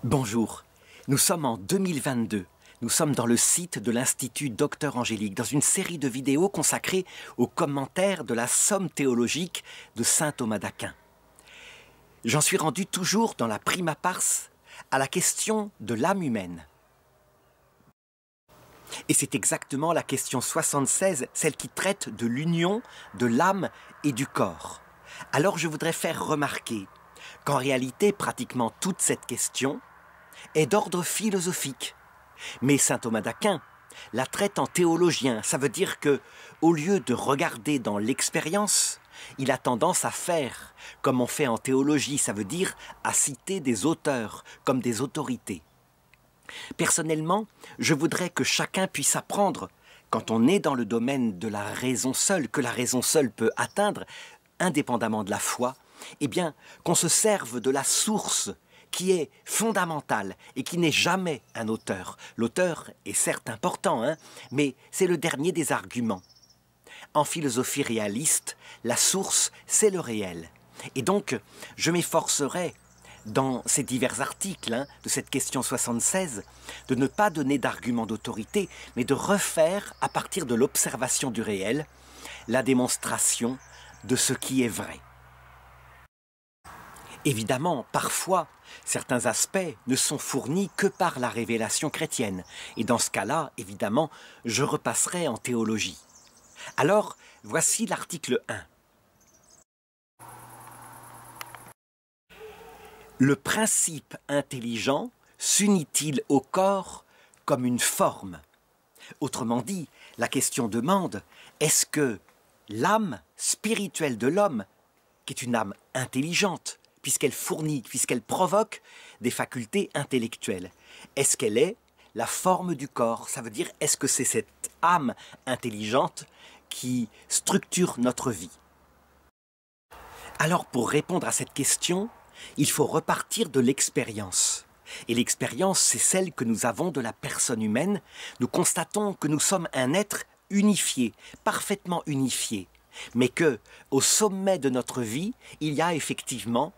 Bonjour, nous sommes en 2022. Nous sommes dans le site de l'Institut Docteur Angélique, dans une série de vidéos consacrées aux commentaires de la Somme théologique de saint Thomas d'Aquin. J'en suis rendu toujours dans la prima pars à la question de l'âme humaine. Et c'est exactement la question 76, celle qui traite de l'union de l'âme et du corps. Alors je voudrais faire remarquer qu'en réalité, pratiquement toute cette question est d'ordre philosophique. Mais saint Thomas d'Aquin la traite en théologien. Ça veut dire que, au lieu de regarder dans l'expérience, il a tendance à faire comme on fait en théologie, ça veut dire à citer des auteurs comme des autorités. Personnellement, je voudrais que chacun puisse apprendre, quand on est dans le domaine de la raison seule, que la raison seule peut atteindre, indépendamment de la foi, eh bien, qu'on se serve de la source qui est fondamentale et qui n'est jamais un auteur. L'auteur est certes important, mais c'est le dernier des arguments. En philosophie réaliste, la source, c'est le réel. Et donc, je m'efforcerai, dans ces divers articles de cette question 76, de ne pas donner d'arguments d'autorité, mais de refaire, à partir de l'observation du réel, la démonstration de ce qui est vrai. Évidemment, parfois, certains aspects ne sont fournis que par la révélation chrétienne. Et dans ce cas-là, évidemment, je repasserai en théologie. Alors, voici l'article 1. Le principe intelligent s'unit-il au corps comme une forme? Autrement dit, la question demande, est-ce que l'âme spirituelle de l'homme, qui est une âme intelligente, puisqu'elle fournit, puisqu'elle provoque des facultés intellectuelles, est-ce qu'elle est la forme du corps? Ça veut dire, est-ce que c'est cette âme intelligente qui structure notre vie? Alors, pour répondre à cette question, il faut repartir de l'expérience. Et l'expérience, c'est celle que nous avons de la personne humaine. Nous constatons que nous sommes un être unifié, parfaitement unifié, mais que, au sommet de notre vie, il y a effectivement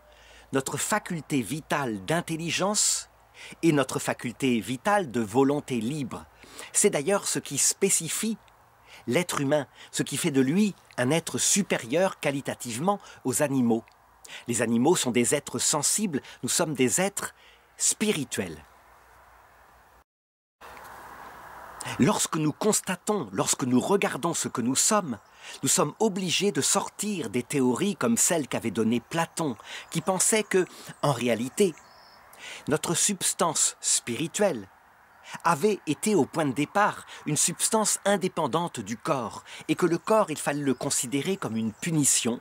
notre faculté vitale d'intelligence et notre faculté vitale de volonté libre. C'est d'ailleurs ce qui spécifie l'être humain, ce qui fait de lui un être supérieur qualitativement aux animaux. Les animaux sont des êtres sensibles, nous sommes des êtres spirituels. Lorsque nous constatons, lorsque nous regardons ce que nous sommes obligés de sortir des théories comme celles qu'avait données Platon, qui pensait que, en réalité, notre substance spirituelle avait été au point de départ une substance indépendante du corps, et que le corps, il fallait le considérer comme une punition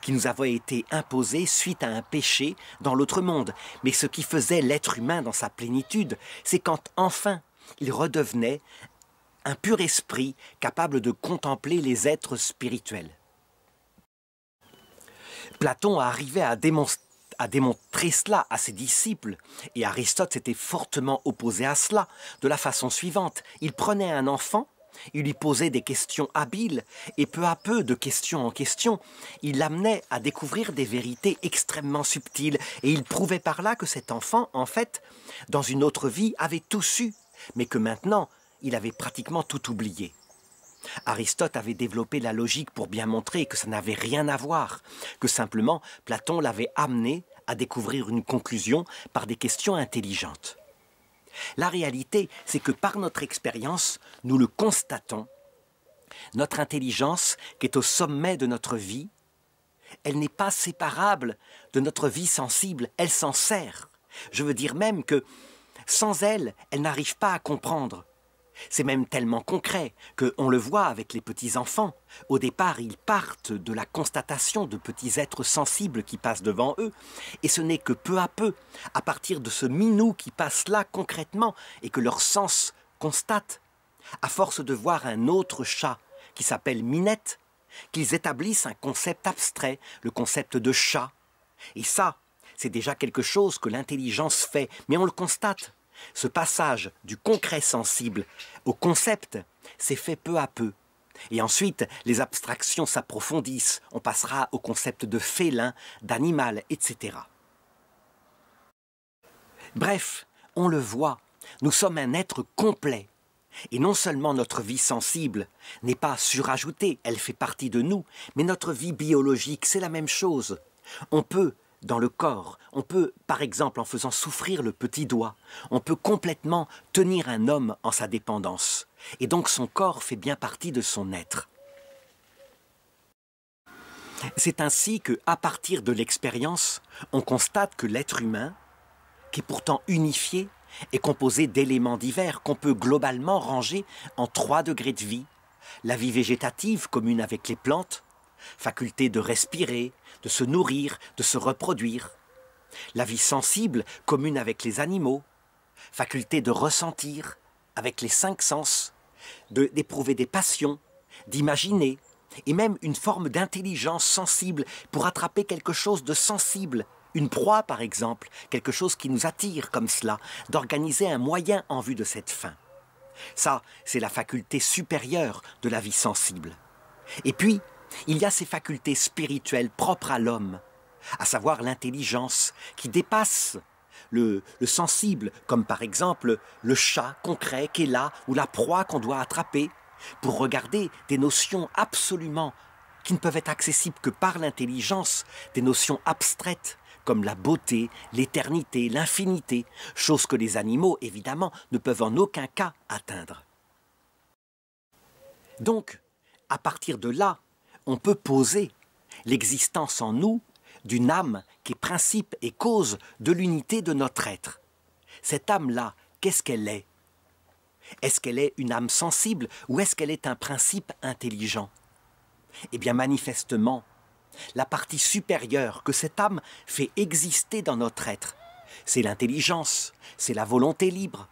qui nous avait été imposée suite à un péché dans l'autre monde. Mais ce qui faisait l'être humain dans sa plénitude, c'est quand enfin il redevenait un pur esprit capable de contempler les êtres spirituels. Platon arrivait à démontrer cela à ses disciples, et Aristote s'était fortement opposé à cela, de la façon suivante. Il prenait un enfant, il lui posait des questions habiles, et peu à peu, de question en question, il l'amenait à découvrir des vérités extrêmement subtiles, et il prouvait par là que cet enfant, en fait, dans une autre vie, avait tout su, mais que maintenant, il avait pratiquement tout oublié. Aristote avait développé la logique pour bien montrer que ça n'avait rien à voir, que simplement Platon l'avait amené à découvrir une conclusion par des questions intelligentes. La réalité, c'est que par notre expérience, nous le constatons, notre intelligence, qui est au sommet de notre vie, elle n'est pas séparable de notre vie sensible, elle s'en sert. Je veux dire même que, sans elle, elle n'arrive pas à comprendre. C'est même tellement concret qu'on le voit avec les petits-enfants. Au départ, ils partent de la constatation de petits êtres sensibles qui passent devant eux. Et ce n'est que peu à peu, à partir de ce minou qui passe là concrètement et que leur sens constate, à force de voir un autre chat qui s'appelle Minette, qu'ils établissent un concept abstrait, le concept de chat. Et ça, c'est déjà quelque chose que l'intelligence fait, mais on le constate. Ce passage du concret sensible au concept s'est fait peu à peu. Et ensuite, les abstractions s'approfondissent. On passera au concept de félin, d'animal, etc. Bref, on le voit, nous sommes un être complet. Et non seulement notre vie sensible n'est pas surajoutée, elle fait partie de nous, mais notre vie biologique, c'est la même chose. On peut, dans le corps, on peut, par exemple, en faisant souffrir le petit doigt, on peut complètement tenir un homme en sa dépendance. Et donc son corps fait bien partie de son être. C'est ainsi qu'à partir de l'expérience, on constate que l'être humain, qui est pourtant unifié, est composé d'éléments divers qu'on peut globalement ranger en 3 degrés de vie. La vie végétative commune avec les plantes, faculté de respirer, de se nourrir, de se reproduire. La vie sensible commune avec les animaux, faculté de ressentir avec les 5 sens, d'éprouver des passions, d'imaginer, et même une forme d'intelligence sensible pour attraper quelque chose de sensible, une proie par exemple, quelque chose qui nous attire comme cela, d'organiser un moyen en vue de cette fin. Ça, c'est la faculté supérieure de la vie sensible. Et puis, il y a ces facultés spirituelles propres à l'homme, à savoir l'intelligence qui dépasse le sensible, comme par exemple le chat concret qui est là, ou la proie qu'on doit attraper, pour regarder des notions absolument qui ne peuvent être accessibles que par l'intelligence, des notions abstraites comme la beauté, l'éternité, l'infinité, choses que les animaux, évidemment, ne peuvent en aucun cas atteindre. Donc, à partir de là, on peut poser l'existence en nous d'une âme qui est principe et cause de l'unité de notre être. Cette âme-là, qu'est-ce qu'elle est? Est-ce qu'elle est une âme sensible ou est-ce qu'elle est un principe intelligent? Eh bien, manifestement, la partie supérieure que cette âme fait exister dans notre être, c'est l'intelligence, c'est la volonté libre.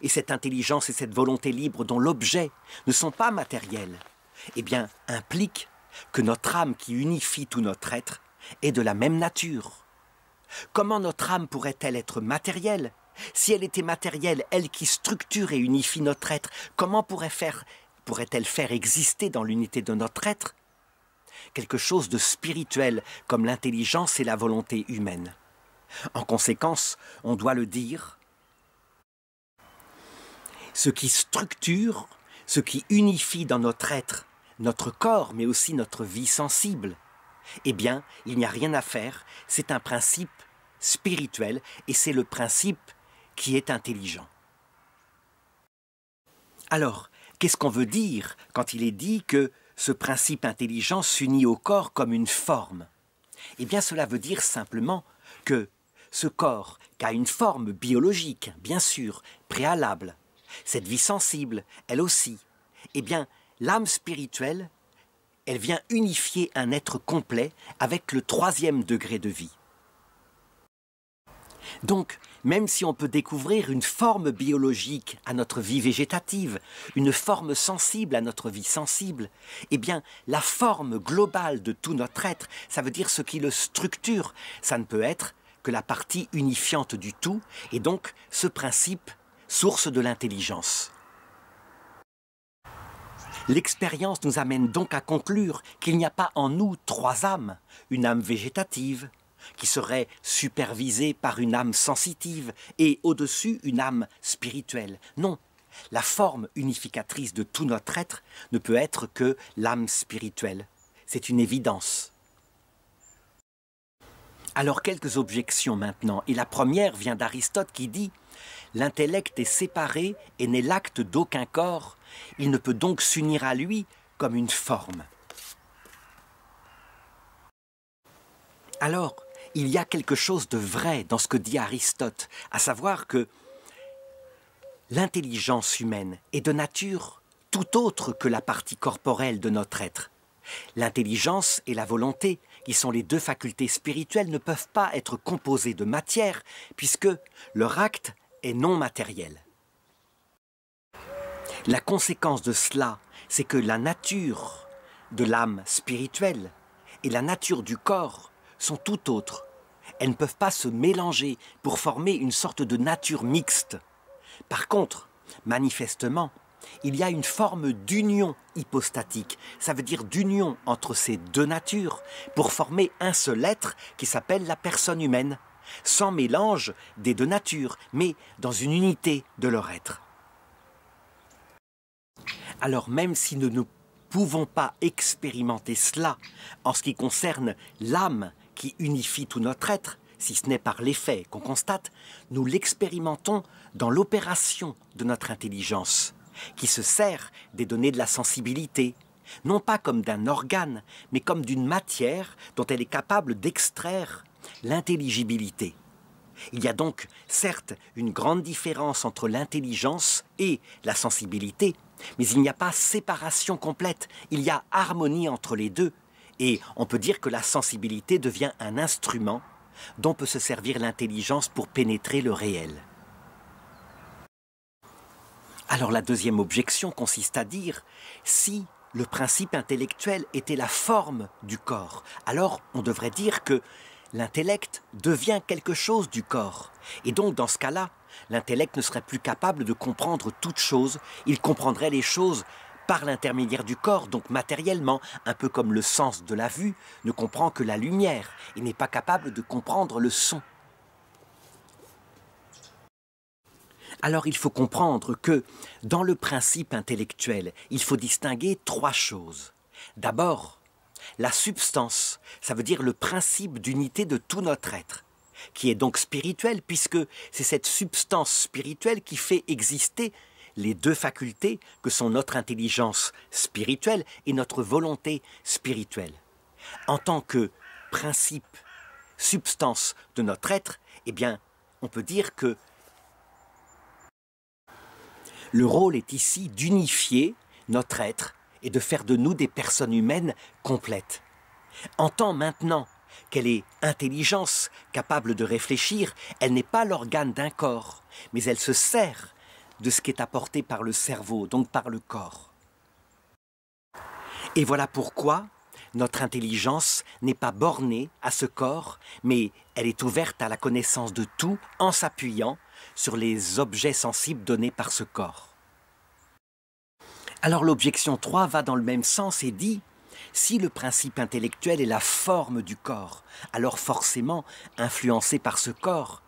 Et cette intelligence et cette volonté libre dont l'objet ne sont pas matériels, eh bien, implique que notre âme qui unifie tout notre être est de la même nature. Comment notre âme pourrait-elle être matérielle? Si elle était matérielle, elle qui structure et unifie notre être, comment pourrait-elle faire exister dans l'unité de notre être quelque chose de spirituel comme l'intelligence et la volonté humaine? En conséquence, on doit le dire, ce qui structure, ce qui unifie dans notre être, notre corps, mais aussi notre vie sensible, eh bien, il n'y a rien à faire, c'est un principe spirituel et c'est le principe qui est intelligent. Alors, qu'est-ce qu'on veut dire quand il est dit que ce principe intelligent s'unit au corps comme une forme? Eh bien, cela veut dire simplement que ce corps, qui a une forme biologique, bien sûr, préalable, cette vie sensible, elle aussi, eh bien, l'âme spirituelle, elle vient unifier un être complet avec le 3e degré de vie. Donc, même si on peut découvrir une forme biologique à notre vie végétative, une forme sensible à notre vie sensible, eh bien, la forme globale de tout notre être, ça veut dire ce qui le structure, ça ne peut être que la partie unifiante du tout, et donc ce principe, source de l'intelligence. L'expérience nous amène donc à conclure qu'il n'y a pas en nous 3 âmes, une âme végétative, qui serait supervisée par une âme sensitive et au-dessus une âme spirituelle. Non, la forme unificatrice de tout notre être ne peut être que l'âme spirituelle. C'est une évidence. Alors quelques objections maintenant, et la première vient d'Aristote qui dit « L'intellect est séparé et n'est l'acte d'aucun corps, il ne peut donc s'unir à lui comme une forme. » Alors, il y a quelque chose de vrai dans ce que dit Aristote, à savoir que l'intelligence humaine est de nature tout autre que la partie corporelle de notre être. L'intelligence et la volonté, qui sont les 2 facultés spirituelles, ne peuvent pas être composées de matière, puisque leur acte est non matériel. La conséquence de cela, c'est que la nature de l'âme spirituelle et la nature du corps sont tout autres. Elles ne peuvent pas se mélanger pour former une sorte de nature mixte. Par contre, manifestement, il y a une forme d'union hypostatique. Ça veut dire d'union entre ces 2 natures pour former un seul être qui s'appelle la personne humaine. sans mélange des deux natures, mais dans une unité de leur être. Alors même si nous ne pouvons pas expérimenter cela en ce qui concerne l'âme qui unifie tout notre être, si ce n'est par l'effet qu'on constate, nous l'expérimentons dans l'opération de notre intelligence, qui se sert des données de la sensibilité, non pas comme d'un organe, mais comme d'une matière dont elle est capable d'extraire l'intelligibilité. Il y a donc, certes, une grande différence entre l'intelligence et la sensibilité, mais il n'y a pas séparation complète, il y a harmonie entre les deux, et on peut dire que la sensibilité devient un instrument dont peut se servir l'intelligence pour pénétrer le réel. Alors la deuxième objection consiste à dire, si le principe intellectuel était la forme du corps, alors on devrait dire que l'intellect devient quelque chose du corps. Et donc, dans ce cas-là, l'intellect ne serait plus capable de comprendre toute chose. Il comprendrait les choses par l'intermédiaire du corps, donc matériellement, un peu comme le sens de la vue ne comprend que la lumière et n'est pas capable de comprendre le son. Alors il faut comprendre que, dans le principe intellectuel, il faut distinguer trois choses. D'abord, la substance, ça veut dire le principe d'unité de tout notre être, qui est donc spirituel, puisque c'est cette substance spirituelle qui fait exister les deux facultés que sont notre intelligence spirituelle et notre volonté spirituelle. En tant que principe, substance de notre être, eh bien, on peut dire que le rôle est ici d'unifier notre être et de faire de nous des personnes humaines complètes. En tant maintenant qu'elle est intelligence, capable de réfléchir, elle n'est pas l'organe d'un corps, mais elle se sert de ce qui est apporté par le cerveau, donc par le corps. Et voilà pourquoi notre intelligence n'est pas bornée à ce corps, mais elle est ouverte à la connaissance de tout en s'appuyant sur les objets sensibles donnés par ce corps. Alors l'objection 3 va dans le même sens et dit « Si le principe intellectuel est la forme du corps, alors forcément, influencé par ce corps,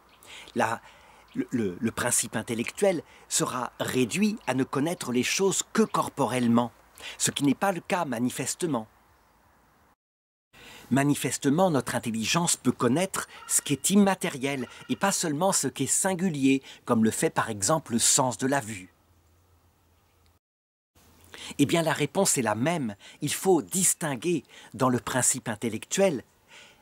le principe intellectuel sera réduit à ne connaître les choses que corporellement, ce qui n'est pas le cas manifestement. Manifestement, notre intelligence peut connaître ce qui est immatériel et pas seulement ce qui est singulier, comme le fait par exemple le sens de la vue. Eh bien, la réponse est la même. Il faut distinguer dans le principe intellectuel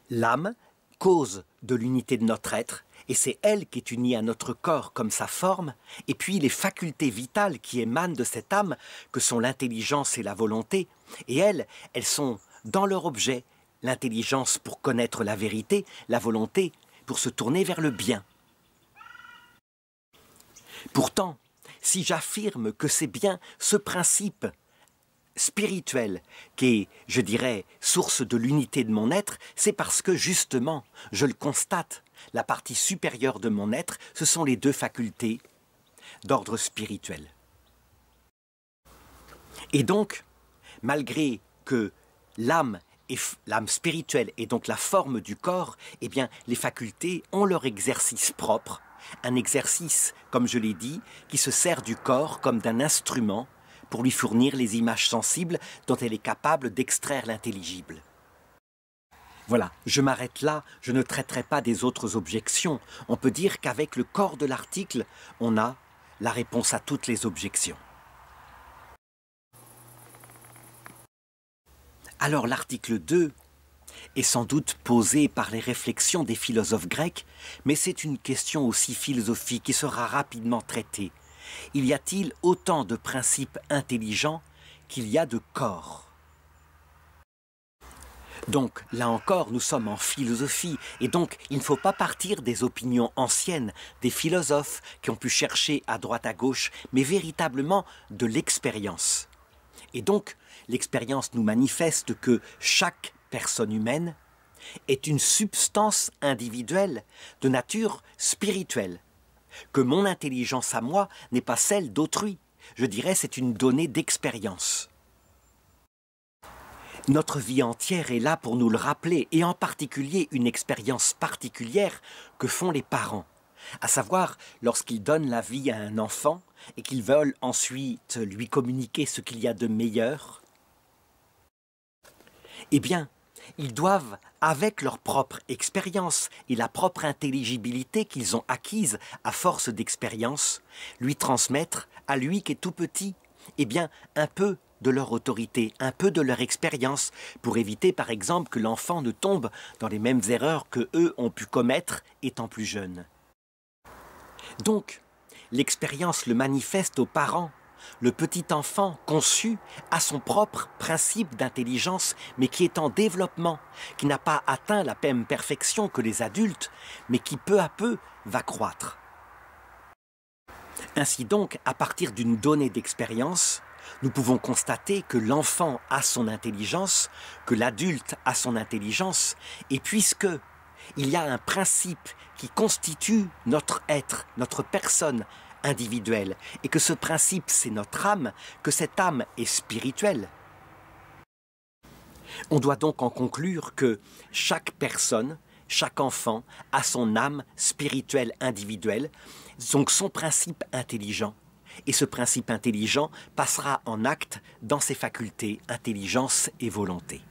l'âme, cause de l'unité de notre être, et c'est elle qui est unie à notre corps comme sa forme, et puis les facultés vitales qui émanent de cette âme, que sont l'intelligence et la volonté, et elles sont dans leur objet, l'intelligence pour connaître la vérité, la volonté pour se tourner vers le bien. Pourtant, si j'affirme que c'est bien ce principe spirituel qui est, je dirais, source de l'unité de mon être, c'est parce que justement, je le constate, la partie supérieure de mon être, ce sont les deux facultés d'ordre spirituel. Et donc, malgré que l'âme spirituelle est donc la forme du corps, eh bien, les facultés ont leur exercice propre, un exercice, comme je l'ai dit, qui se sert du corps comme d'un instrument pour lui fournir les images sensibles dont elle est capable d'extraire l'intelligible. Voilà, je m'arrête là, je ne traiterai pas des autres objections. On peut dire qu'avec le corps de l'article, on a la réponse à toutes les objections. Alors l'article 2 est sans doute posé par les réflexions des philosophes grecs, mais c'est une question aussi philosophique qui sera rapidement traitée. Y a-t-il autant de principes intelligents qu'il y a de corps ? Donc, là encore, nous sommes en philosophie, et donc il ne faut pas partir des opinions anciennes, des philosophes qui ont pu chercher à droite à gauche, mais véritablement de l'expérience. Et donc, l'expérience nous manifeste que chaque personne humaine est une substance individuelle de nature spirituelle, que mon intelligence à moi n'est pas celle d'autrui. Je dirais c'est une donnée d'expérience. Notre vie entière est là pour nous le rappeler, et en particulier une expérience particulière que font les parents, à savoir lorsqu'ils donnent la vie à un enfant et qu'ils veulent ensuite lui communiquer ce qu'il y a de meilleur. Eh bien, ils doivent, avec leur propre expérience et la propre intelligibilité qu'ils ont acquise à force d'expérience, lui transmettre, à lui qui est tout petit, eh bien, un peu de leur autorité, un peu de leur expérience, pour éviter par exemple que l'enfant ne tombe dans les mêmes erreurs que eux ont pu commettre étant plus jeunes. Donc, l'expérience le manifeste aux parents. Le petit enfant conçu a son propre principe d'intelligence, mais qui est en développement, qui n'a pas atteint la même perfection que les adultes, mais qui peu à peu va croître. Ainsi donc, à partir d'une donnée d'expérience, nous pouvons constater que l'enfant a son intelligence, que l'adulte a son intelligence, et puisque il y a un principe qui constitue notre être, notre personne individuelle, et que ce principe c'est notre âme, que cette âme est spirituelle. On doit donc en conclure que chaque personne, chaque enfant a son âme spirituelle individuelle, donc son principe intelligent. Et ce principe intelligent passera en acte dans ses facultés, intelligence et volonté.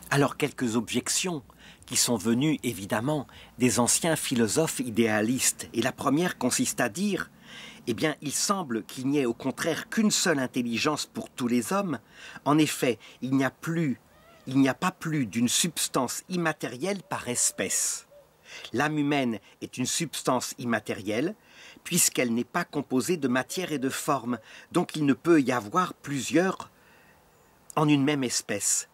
Alors quelques objections qui sont venues évidemment des anciens philosophes idéalistes. Et la première consiste à dire, eh bien il semble qu'il n'y ait au contraire qu'une seule intelligence pour tous les hommes. En effet, il n'y a pas plus d'une substance immatérielle par espèce. L'âme humaine est une substance immatérielle, puisqu'elle n'est pas composée de matière et de forme, donc il ne peut y avoir plusieurs en une même espèce.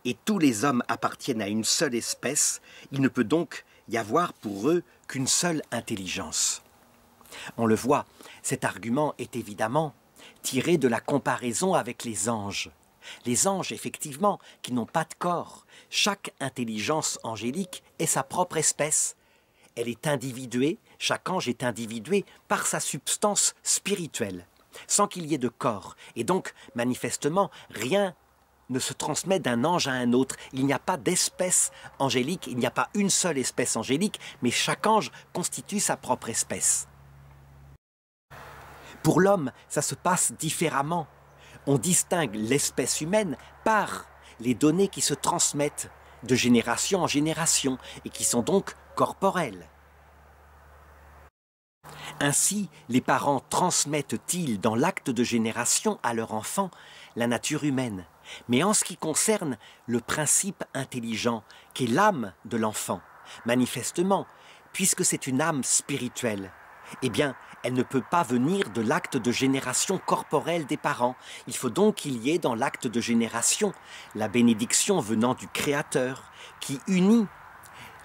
Et tous les hommes appartiennent à une seule espèce, il ne peut donc y avoir pour eux qu'une seule intelligence. On le voit, cet argument est évidemment tiré de la comparaison avec les anges. Les anges, effectivement, qui n'ont pas de corps. Chaque intelligence angélique est sa propre espèce. Elle est individuée, chaque ange est individué par sa substance spirituelle, sans qu'il y ait de corps. Et donc, manifestement, rien ne se transmet d'un ange à un autre. Il n'y a pas d'espèce angélique, il n'y a pas une seule espèce angélique, mais chaque ange constitue sa propre espèce. Pour l'homme, ça se passe différemment. On distingue l'espèce humaine par les données qui se transmettent de génération en génération et qui sont donc corporelles. Ainsi, les parents transmettent-ils dans l'acte de génération à leur enfant la nature humaine. Mais en ce qui concerne le principe intelligent, qui est l'âme de l'enfant, manifestement, puisque c'est une âme spirituelle, eh bien, elle ne peut pas venir de l'acte de génération corporelle des parents. Il faut donc qu'il y ait dans l'acte de génération la bénédiction venant du Créateur, qui unit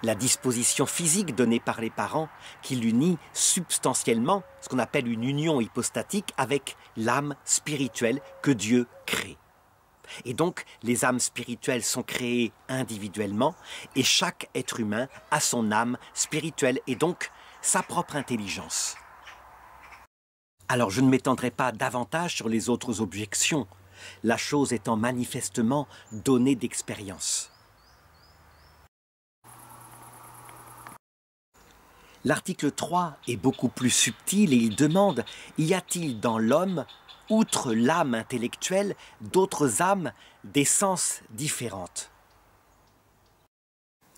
la disposition physique donnée par les parents, qui l'unit substantiellement, ce qu'on appelle une union hypostatique, avec l'âme spirituelle que Dieu crée. Et donc, les âmes spirituelles sont créées individuellement, et chaque être humain a son âme spirituelle, et donc sa propre intelligence. Alors, je ne m'étendrai pas davantage sur les autres objections, la chose étant manifestement donnée d'expérience. L'article 3 est beaucoup plus subtil et il demande « Y a-t-il dans l'homme, outre l'âme intellectuelle, d'autres âmes d'essence différentes ?»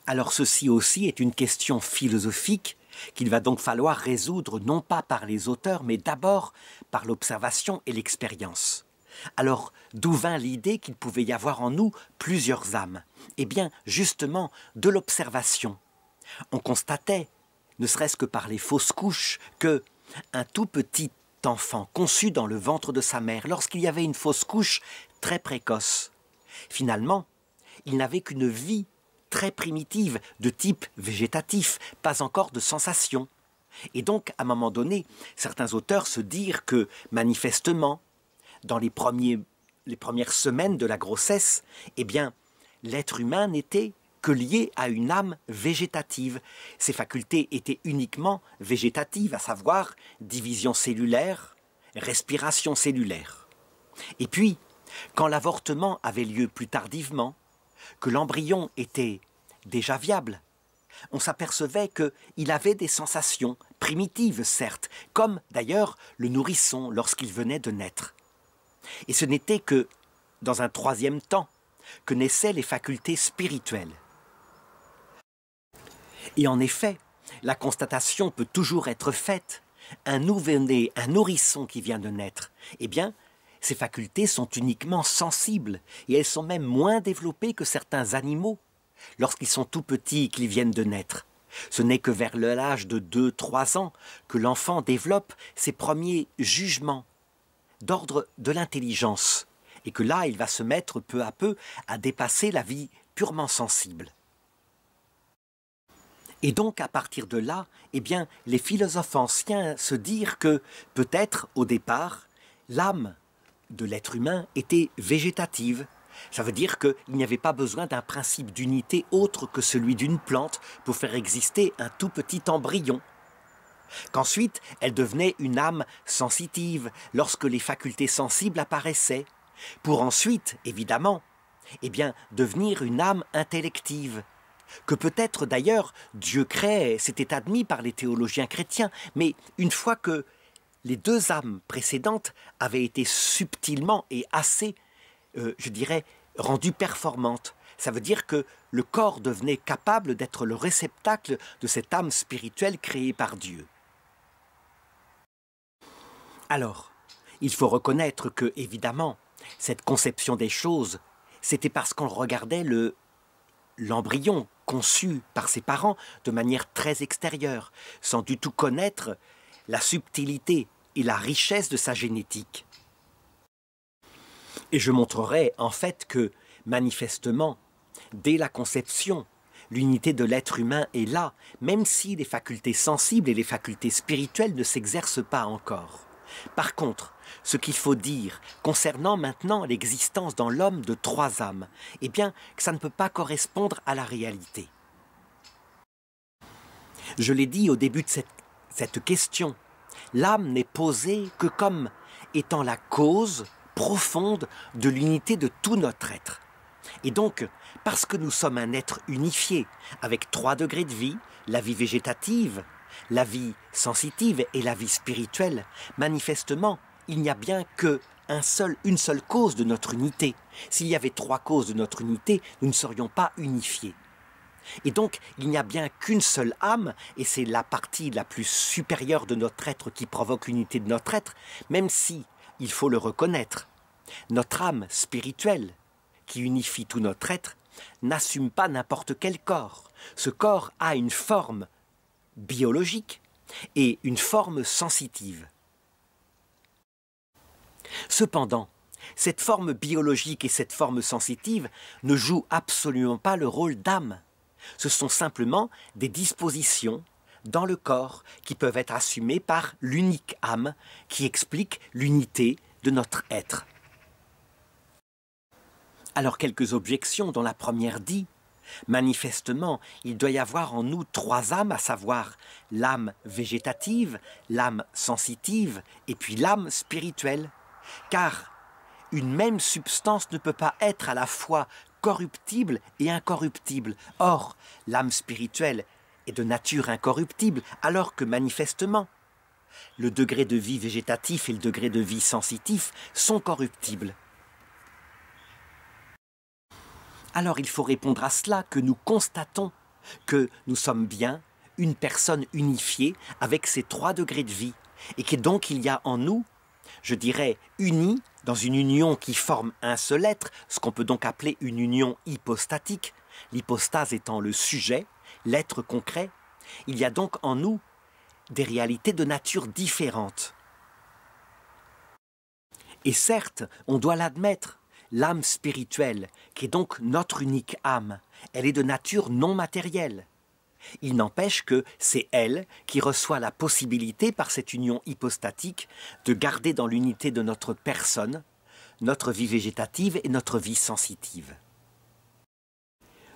Alors ceci aussi est une question philosophique qu'il va donc falloir résoudre non pas par les auteurs, mais d'abord par l'observation et l'expérience. Alors, d'où vint l'idée qu'il pouvait y avoir en nous plusieurs âmes? Eh bien, justement, de l'observation. On constatait, ne serait-ce que par les fausses couches, que un tout petit enfant conçu dans le ventre de sa mère, lorsqu'il y avait une fausse couche très précoce, finalement, il n'avait qu'une vie très primitive, de type végétatif, pas encore de sensation. Et donc, à un moment donné, certains auteurs se dirent que, manifestement, dans les premières semaines de la grossesse, eh bien, l'être humain n'était que lié à une âme végétative. Ses facultés étaient uniquement végétatives, à savoir division cellulaire, respiration cellulaire. Et puis, Quand l'avortement avait lieu plus tardivement, que l'embryon était déjà viable, on s'apercevait qu'il avait des sensations, primitives certes, comme d'ailleurs le nourrisson lorsqu'il venait de naître. Et ce n'était que dans un troisième temps que naissaient les facultés spirituelles. Et en effet, la constatation peut toujours être faite. Un nouveau-né, un nourrisson qui vient de naître, eh bien, ces facultés sont uniquement sensibles et elles sont même moins développées que certains animaux lorsqu'ils sont tout petits et qu'ils viennent de naître. Ce n'est que vers l'âge de 2-3 ans que l'enfant développe ses premiers jugements d'ordre de l'intelligence et que là, il va se mettre peu à peu à dépasser la vie purement sensible. Et donc, à partir de là, eh bien, les philosophes anciens se dirent que, peut-être, au départ, l'âme de l'être humain était végétative. Ça veut dire qu'il n'y avait pas besoin d'un principe d'unité autre que celui d'une plante pour faire exister un tout petit embryon. Qu'ensuite, elle devenait une âme sensitive lorsque les facultés sensibles apparaissaient, pour ensuite, évidemment, eh bien, devenir une âme intellective. Que peut-être d'ailleurs Dieu crée, c'était admis par les théologiens chrétiens, mais une fois que les deux âmes précédentes avaient été subtilement et assez, je dirais, rendues performantes, ça veut dire que le corps devenait capable d'être le réceptacle de cette âme spirituelle créée par Dieu. Alors, il faut reconnaître que, évidemment, cette conception des choses, c'était parce qu'on regardait l'embryon conçu par ses parents de manière très extérieure, sans du tout connaître la subtilité et la richesse de sa génétique. Et je montrerai en fait que, manifestement, dès la conception, l'unité de l'être humain est là, même si les facultés sensibles et les facultés spirituelles ne s'exercent pas encore. Par contre, ce qu'il faut dire concernant maintenant l'existence dans l'homme de 3 âmes, eh bien, que ça ne peut pas correspondre à la réalité. Je l'ai dit au début de cette question, l'âme n'est posée que comme étant la cause profonde de l'unité de tout notre être. Et donc, parce que nous sommes un être unifié, avec 3 degrés de vie, la vie végétative, la vie sensitive et la vie spirituelle, manifestement, il n'y a bien une seule cause de notre unité. S'il y avait 3 causes de notre unité, nous ne serions pas unifiés. Et donc, il n'y a bien qu'une seule âme, et c'est la partie la plus supérieure de notre être qui provoque l'unité de notre être, même si, il faut le reconnaître, notre âme spirituelle, qui unifie tout notre être, n'assume pas n'importe quel corps. Ce corps a une forme biologique et une forme sensitive. Cependant, cette forme biologique et cette forme sensitive ne jouent absolument pas le rôle d'âme. Ce sont simplement des dispositions dans le corps qui peuvent être assumées par l'unique âme qui explique l'unité de notre être. Alors quelques objections dont la première dit « Manifestement, il doit y avoir en nous 3 âmes, à savoir l'âme végétative, l'âme sensitive et puis l'âme spirituelle. Car une même substance ne peut pas être à la fois corruptible et incorruptible. Or, l'âme spirituelle est de nature incorruptible, alors que manifestement, le degré de vie végétatif et le degré de vie sensitif sont corruptibles. Alors il faut répondre à cela que nous constatons que nous sommes bien une personne unifiée avec ces 3 degrés de vie et que donc il y a en nous, je dirais, unis dans une union qui forme un seul être, ce qu'on peut donc appeler une union hypostatique, l'hypostase étant le sujet, l'être concret. Il y a donc en nous des réalités de nature différente. Et certes, on doit l'admettre, l'âme spirituelle, qui est donc notre unique âme, elle est de nature non matérielle. Il n'empêche que c'est elle qui reçoit la possibilité, par cette union hypostatique, de garder dans l'unité de notre personne, notre vie végétative et notre vie sensitive.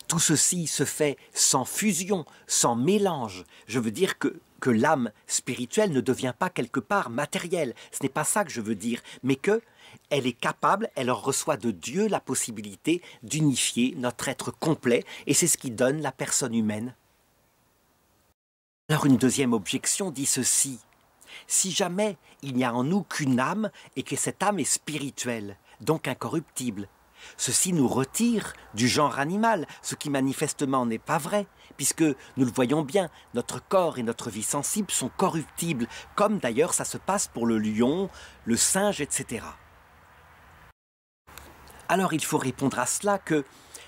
Tout ceci se fait sans fusion, sans mélange. Je veux dire que que l'âme spirituelle ne devient pas quelque part matérielle. Ce n'est pas ça que je veux dire, mais que elle est capable, elle reçoit de Dieu la possibilité d'unifier notre être complet, et c'est ce qui donne la personne humaine. Alors une deuxième objection dit ceci: si jamais il n'y a en nous qu'une âme et que cette âme est spirituelle, donc incorruptible, ceci nous retire du genre animal, ce qui manifestement n'est pas vrai, puisque nous le voyons bien, notre corps et notre vie sensible sont corruptibles, comme d'ailleurs ça se passe pour le lion, le singe, etc. Alors il faut répondre à cela que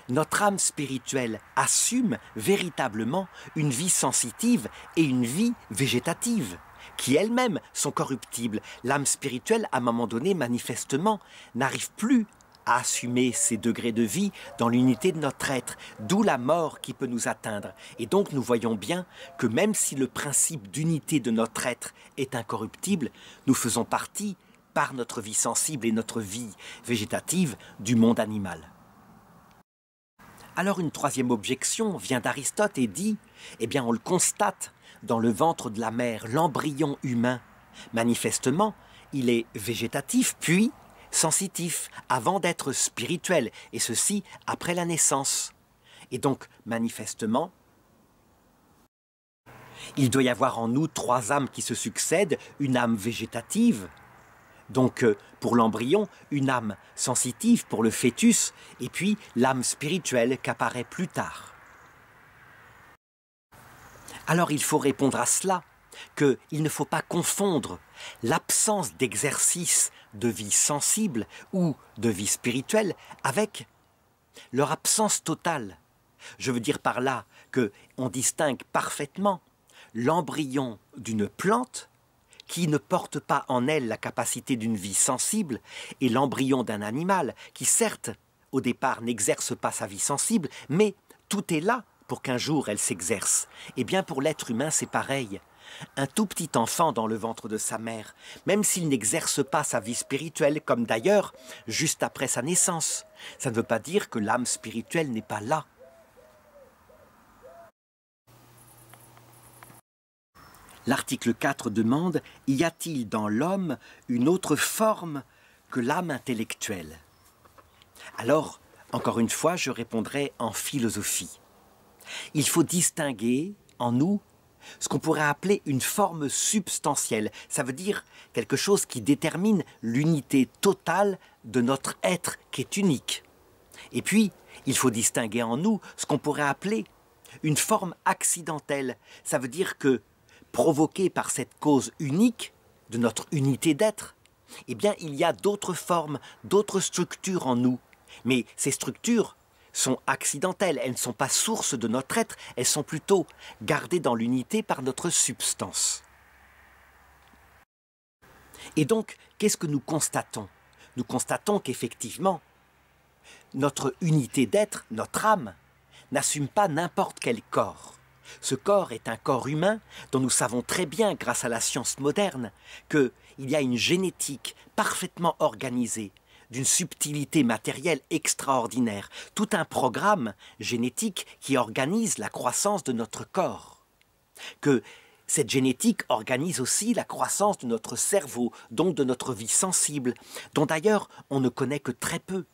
notre âme spirituelle assume véritablement une vie sensitive et une vie végétative, qui elles-mêmes sont corruptibles. L'âme spirituelle, à un moment donné, manifestement, n'arrive plus à assumer ces degrés de vie dans l'unité de notre être, d'où la mort qui peut nous atteindre. Et donc nous voyons bien que même si le principe d'unité de notre être est incorruptible, nous faisons partie, par notre vie sensible et notre vie végétative, du monde animal. Alors une troisième objection vient d'Aristote et dit, eh bien on le constate dans le ventre de la mère, l'embryon humain. Manifestement, il est végétatif puis sensitif avant d'être spirituel, et ceci après la naissance. Et donc, manifestement, il doit y avoir en nous trois âmes qui se succèdent, une âme végétative, donc pour l'embryon, une âme sensitive pour le fœtus, et puis l'âme spirituelle qu'apparaît plus tard. Alors il faut répondre à cela, qu'il ne faut pas confondre l'absence d'exercice de vie sensible ou de vie spirituelle avec leur absence totale. Je veux dire par là qu'on distingue parfaitement l'embryon d'une plante qui ne porte pas en elle la capacité d'une vie sensible, et l'embryon d'un animal qui, certes, au départ n'exerce pas sa vie sensible, mais tout est là pour qu'un jour elle s'exerce. Et bien pour l'être humain, c'est pareil. Un tout petit enfant dans le ventre de sa mère, même s'il n'exerce pas sa vie spirituelle, comme d'ailleurs juste après sa naissance, ça ne veut pas dire que l'âme spirituelle n'est pas là. L'article 4 demande « Y a-t-il dans l'homme une autre forme que l'âme intellectuelle ?» Alors, encore une fois, je répondrai en philosophie. Il faut distinguer en nous ce qu'on pourrait appeler une forme substantielle. Ça veut dire quelque chose qui détermine l'unité totale de notre être qui est unique. Et puis, il faut distinguer en nous ce qu'on pourrait appeler une forme accidentelle. Ça veut dire que provoquée par cette cause unique de notre unité d'être, eh bien, il y a d'autres formes, d'autres structures en nous. Mais ces structures sont accidentelles, elles ne sont pas source de notre être, elles sont plutôt gardées dans l'unité par notre substance. Et donc, qu'est-ce que nous constatons? Nous constatons qu'effectivement, notre unité d'être, notre âme, n'assume pas n'importe quel corps. Ce corps est un corps humain dont nous savons très bien, grâce à la science moderne, qu'il y a une génétique parfaitement organisée, d'une subtilité matérielle extraordinaire, tout un programme génétique qui organise la croissance de notre corps. Que cette génétique organise aussi la croissance de notre cerveau, donc de notre vie sensible, dont d'ailleurs on ne connaît que très peu.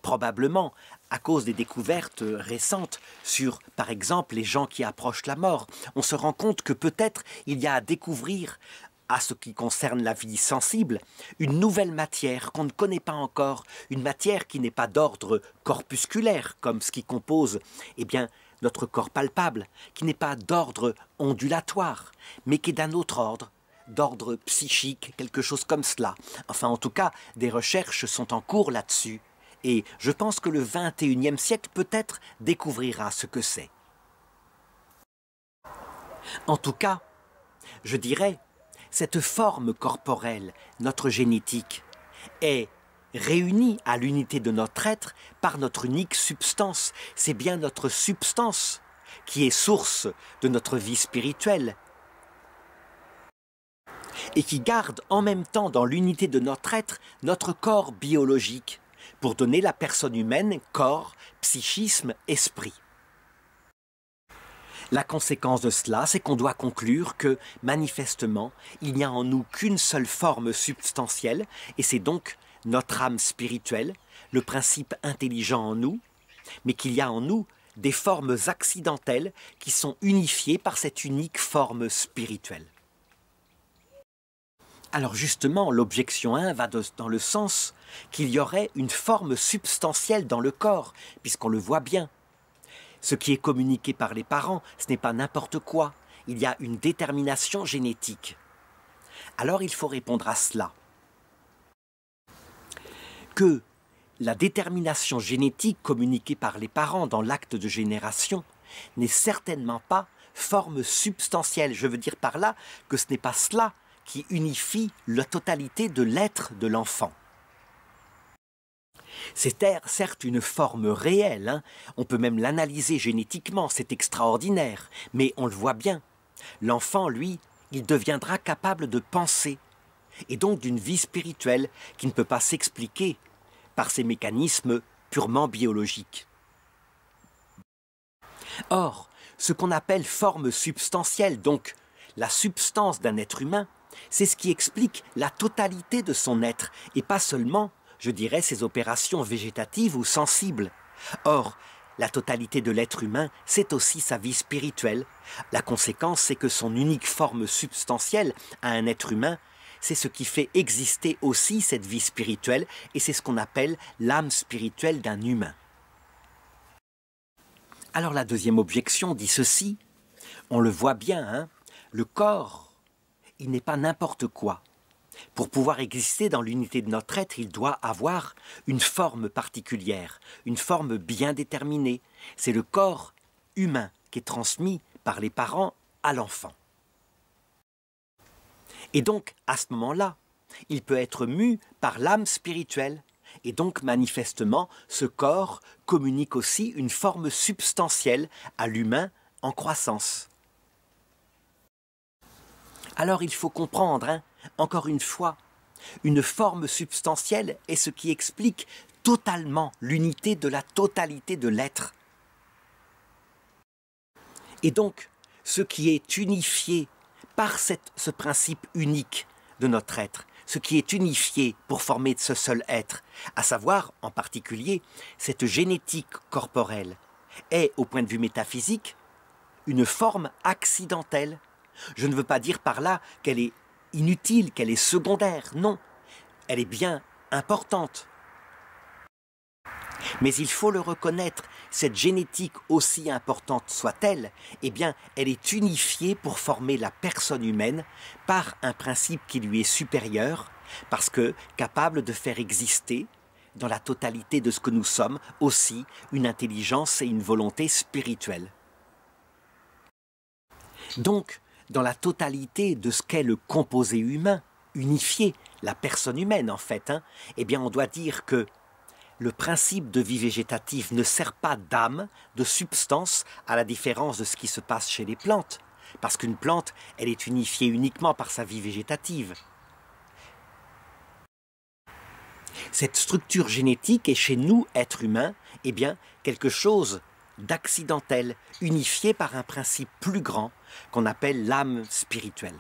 Probablement à cause des découvertes récentes sur, par exemple, les gens qui approchent la mort, on se rend compte que peut-être il y a à découvrir, à ce qui concerne la vie sensible, une nouvelle matière qu'on ne connaît pas encore, une matière qui n'est pas d'ordre corpusculaire, comme ce qui compose, eh bien, notre corps palpable, qui n'est pas d'ordre ondulatoire, mais qui est d'un autre ordre, d'ordre psychique, quelque chose comme cela. Enfin, en tout cas, des recherches sont en cours là-dessus. Et je pense que le XXIe siècle peut-être découvrira ce que c'est. En tout cas, je dirais, cette forme corporelle, notre génétique, est réunie à l'unité de notre être par notre unique substance. C'est bien notre substance qui est source de notre vie spirituelle et qui garde en même temps dans l'unité de notre être notre corps biologique, pour donner la personne humaine corps, psychisme, esprit. La conséquence de cela, c'est qu'on doit conclure que, manifestement, il n'y a en nous qu'une seule forme substantielle, et c'est donc notre âme spirituelle, le principe intelligent en nous, mais qu'il y a en nous des formes accidentelles qui sont unifiées par cette unique forme spirituelle. Alors justement, l'objection 1 va dans le sens qu'il y aurait une forme substantielle dans le corps, puisqu'on le voit bien. Ce qui est communiqué par les parents, ce n'est pas n'importe quoi. Il y a une détermination génétique. Alors il faut répondre à cela. Que la détermination génétique communiquée par les parents dans l'acte de génération n'est certainement pas forme substantielle. Je veux dire par là que ce n'est pas cela qui unifie la totalité de l'être de l'enfant. C'est certes une forme réelle, hein. On peut même l'analyser génétiquement, c'est extraordinaire, mais on le voit bien. L'enfant, lui, il deviendra capable de penser, et donc d'une vie spirituelle qui ne peut pas s'expliquer par ces mécanismes purement biologiques. Or, ce qu'on appelle forme substantielle, donc la substance d'un être humain, c'est ce qui explique la totalité de son être, et pas seulement, je dirais, ses opérations végétatives ou sensibles. Or, la totalité de l'être humain, c'est aussi sa vie spirituelle. La conséquence, c'est que son unique forme substantielle à un être humain, c'est ce qui fait exister aussi cette vie spirituelle, et c'est ce qu'on appelle l'âme spirituelle d'un humain. Alors la deuxième objection dit ceci, on le voit bien, hein, le corps, il n'est pas n'importe quoi. Pour pouvoir exister dans l'unité de notre être, il doit avoir une forme particulière, une forme bien déterminée. C'est le corps humain qui est transmis par les parents à l'enfant. Et donc, à ce moment-là, il peut être mu par l'âme spirituelle. Et donc, manifestement, ce corps communique aussi une forme substantielle à l'humain en croissance. Alors, il faut comprendre, hein, encore une fois, une forme substantielle est ce qui explique totalement l'unité de la totalité de l'être. Et donc, ce qui est unifié par ce principe unique de notre être, ce qui est unifié pour former ce seul être, à savoir, en particulier, cette génétique corporelle, est, au point de vue métaphysique, une forme accidentelle. Je ne veux pas dire par là qu'elle est inutile, qu'elle est secondaire, non, elle est bien importante. Mais il faut le reconnaître, cette génétique, aussi importante soit-elle, eh bien, elle est unifiée pour former la personne humaine par un principe qui lui est supérieur, parce que capable de faire exister, dans la totalité de ce que nous sommes, aussi une intelligence et une volonté spirituelle. Donc, dans la totalité de ce qu'est le composé humain, unifié, la personne humaine en fait, hein, eh bien on doit dire que le principe de vie végétative ne sert pas d'âme, de substance, à la différence de ce qui se passe chez les plantes, parce qu'une plante, elle est unifiée uniquement par sa vie végétative. Cette structure génétique est chez nous, êtres humains, eh bien quelque chose d'accidentel, unifié par un principe plus grand qu'on appelle l'âme spirituelle.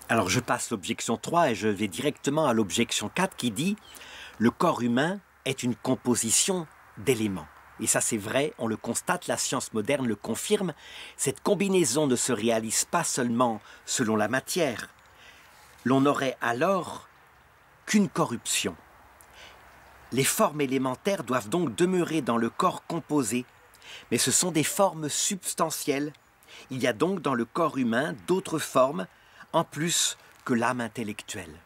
Alors je passe l'objection 3 et je vais directement à l'objection 4 qui dit « Le corps humain est une composition d'éléments ». Et ça c'est vrai, on le constate, la science moderne le confirme, cette combinaison ne se réalise pas seulement selon la matière. L'on n'aurait alors qu'une corruption. Les formes élémentaires doivent donc demeurer dans le corps composé, mais ce sont des formes substantielles. Il y a donc dans le corps humain d'autres formes, en plus que l'âme intellectuelle.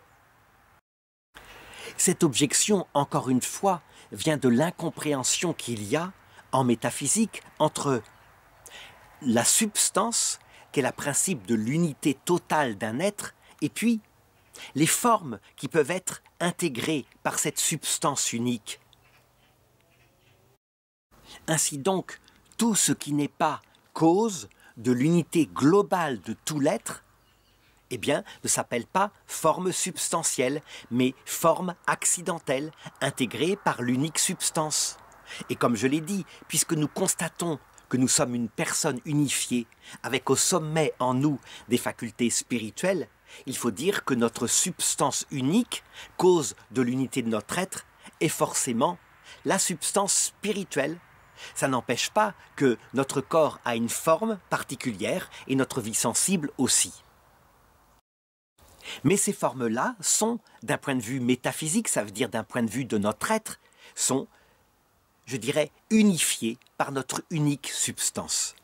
Cette objection, encore une fois, vient de l'incompréhension qu'il y a en métaphysique entre la substance, qui est le principe de l'unité totale d'un être, et puis les formes qui peuvent être intégrées par cette substance unique. Ainsi donc, tout ce qui n'est pas cause de l'unité globale de tout l'être, eh bien, ne s'appelle pas forme substantielle, mais forme accidentelle, intégrée par l'unique substance. Et comme je l'ai dit, puisque nous constatons que nous sommes une personne unifiée, avec au sommet en nous des facultés spirituelles, il faut dire que notre substance unique, cause de l'unité de notre être, est forcément la substance spirituelle. Ça n'empêche pas que notre corps a une forme particulière et notre vie sensible aussi. Mais ces formes-là sont, d'un point de vue métaphysique, ça veut dire d'un point de vue de notre être, sont, je dirais, unifiées par notre unique substance.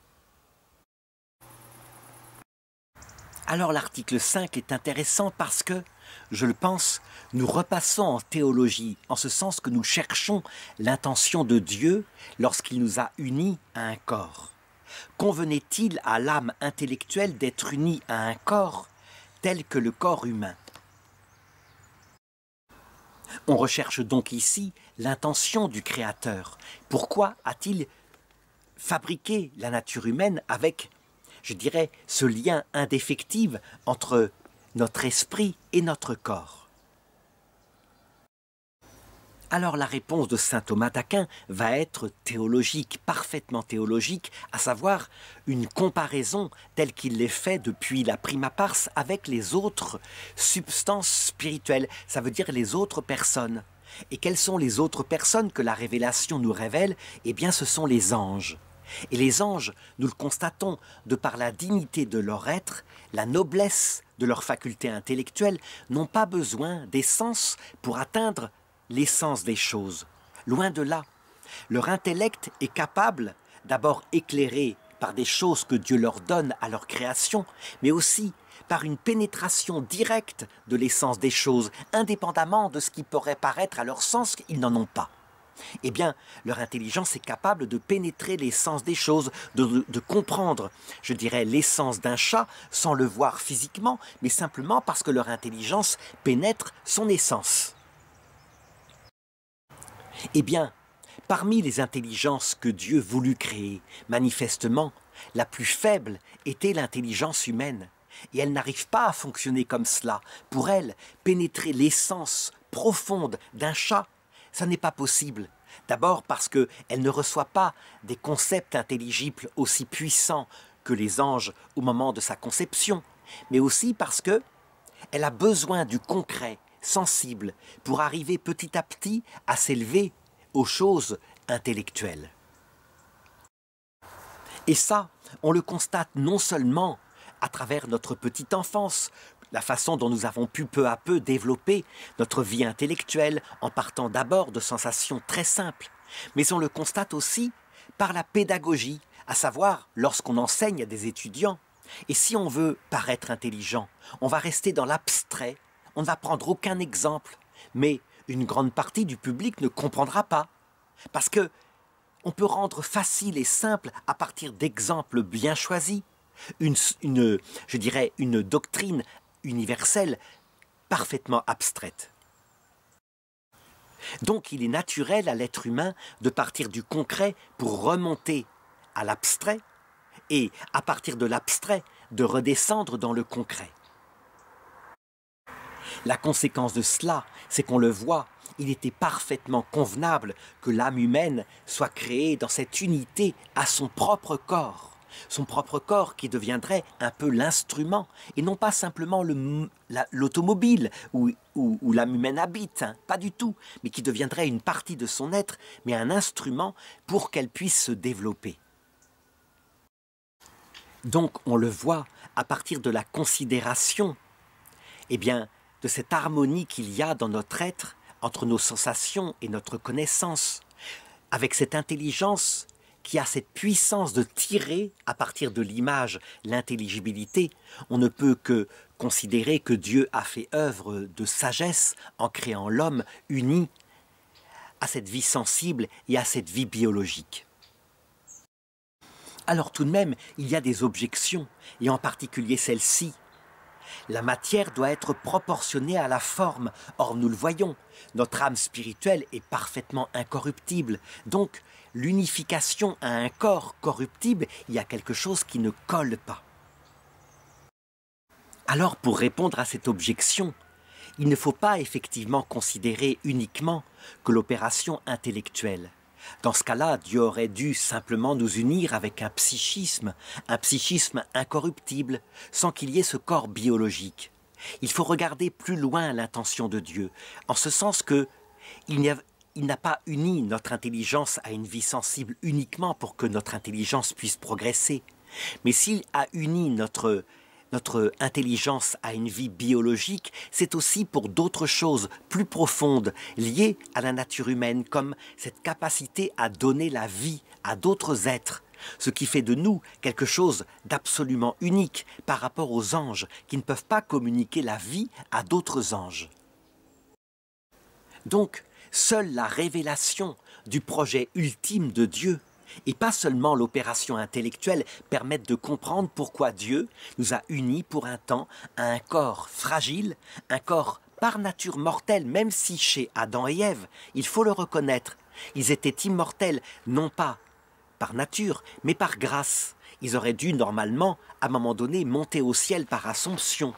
Alors l'article 5 est intéressant parce que, je le pense, nous repassons en théologie, en ce sens que nous cherchons l'intention de Dieu lorsqu'il nous a unis à un corps. Convenait-il à l'âme intellectuelle d'être unie à un corps tel que le corps humain? On recherche donc ici l'intention du Créateur. Pourquoi a-t-il fabriqué la nature humaine avec, je dirais, ce lien indéfectible entre notre esprit et notre corps? Alors la réponse de saint Thomas d'Aquin va être théologique, parfaitement théologique, à savoir une comparaison telle qu'il l'est fait depuis la prima pars avec les autres substances spirituelles, ça veut dire les autres personnes. Et quelles sont les autres personnes que la révélation nous révèle? Eh bien ce sont les anges. Et les anges, nous le constatons de par la dignité de leur être, la noblesse de leurs facultés intellectuelles, n'ont pas besoin des sens pour atteindre l'essence des choses. Loin de là, leur intellect est capable, d'abord éclairé par des choses que Dieu leur donne à leur création, mais aussi par une pénétration directe de l'essence des choses, indépendamment de ce qui pourrait paraître à leur sens qu'ils n'en ont pas. Eh bien, leur intelligence est capable de pénétrer l'essence des choses, de comprendre, je dirais, l'essence d'un chat sans le voir physiquement, mais simplement parce que leur intelligence pénètre son essence. Eh bien, parmi les intelligences que Dieu voulut créer, manifestement, la plus faible était l'intelligence humaine. Et elle n'arrive pas à fonctionner comme cela. Pour elle, pénétrer l'essence profonde d'un chat, ça n'est pas possible. D'abord parce qu'elle ne reçoit pas des concepts intelligibles aussi puissants que les anges au moment de sa conception, mais aussi parce qu'elle a besoin du concret, sensible, pour arriver petit à petit à s'élever aux choses intellectuelles. Et ça, on le constate non seulement à travers notre petite enfance, la façon dont nous avons pu peu à peu développer notre vie intellectuelle en partant d'abord de sensations très simples, mais on le constate aussi par la pédagogie, à savoir lorsqu'on enseigne à des étudiants. Et si on veut paraître intelligent, on va rester dans l'abstrait, on ne va prendre aucun exemple, mais une grande partie du public ne comprendra pas, parce que on peut rendre facile et simple à partir d'exemples bien choisis, je dirais une doctrine universelle parfaitement abstraite. Donc il est naturel à l'être humain de partir du concret pour remonter à l'abstrait et à partir de l'abstrait de redescendre dans le concret. La conséquence de cela, c'est qu'on le voit, il était parfaitement convenable que l'âme humaine soit créée dans cette unité à son propre corps qui deviendrait un peu l'instrument, et non pas simplement l'automobile où l'âme humaine habite, hein, pas du tout, mais qui deviendrait une partie de son être, mais un instrument pour qu'elle puisse se développer. Donc on le voit à partir de la considération, eh bien, de cette harmonie qu'il y a dans notre être, entre nos sensations et notre connaissance, avec cette intelligence qui a cette puissance de tirer à partir de l'image l'intelligibilité, on ne peut que considérer que Dieu a fait œuvre de sagesse en créant l'homme uni à cette vie sensible et à cette vie biologique. Alors tout de même, il y a des objections, et en particulier celle-ci. La matière doit être proportionnée à la forme. Or, nous le voyons, notre âme spirituelle est parfaitement incorruptible. Donc, l'unification à un corps corruptible, il y a quelque chose qui ne colle pas. Alors, pour répondre à cette objection, il ne faut pas effectivement considérer uniquement que l'opération intellectuelle. Dans ce cas-là, Dieu aurait dû simplement nous unir avec un psychisme incorruptible, sans qu'il y ait ce corps biologique. Il faut regarder plus loin l'intention de Dieu, en ce sens que il n'a pas uni notre intelligence à une vie sensible uniquement pour que notre intelligence puisse progresser, mais s'il a uni notre intelligence à une vie biologique, c'est aussi pour d'autres choses plus profondes, liées à la nature humaine, comme cette capacité à donner la vie à d'autres êtres, ce qui fait de nous quelque chose d'absolument unique par rapport aux anges, qui ne peuvent pas communiquer la vie à d'autres anges. Donc, seule la révélation du projet ultime de Dieu, et pas seulement l'opération intellectuelle, permettent de comprendre pourquoi Dieu nous a unis pour un temps à un corps fragile, un corps par nature mortel, même si chez Adam et Ève, il faut le reconnaître, ils étaient immortels, non pas par nature, mais par grâce. Ils auraient dû normalement, à un moment donné, monter au ciel par assomption.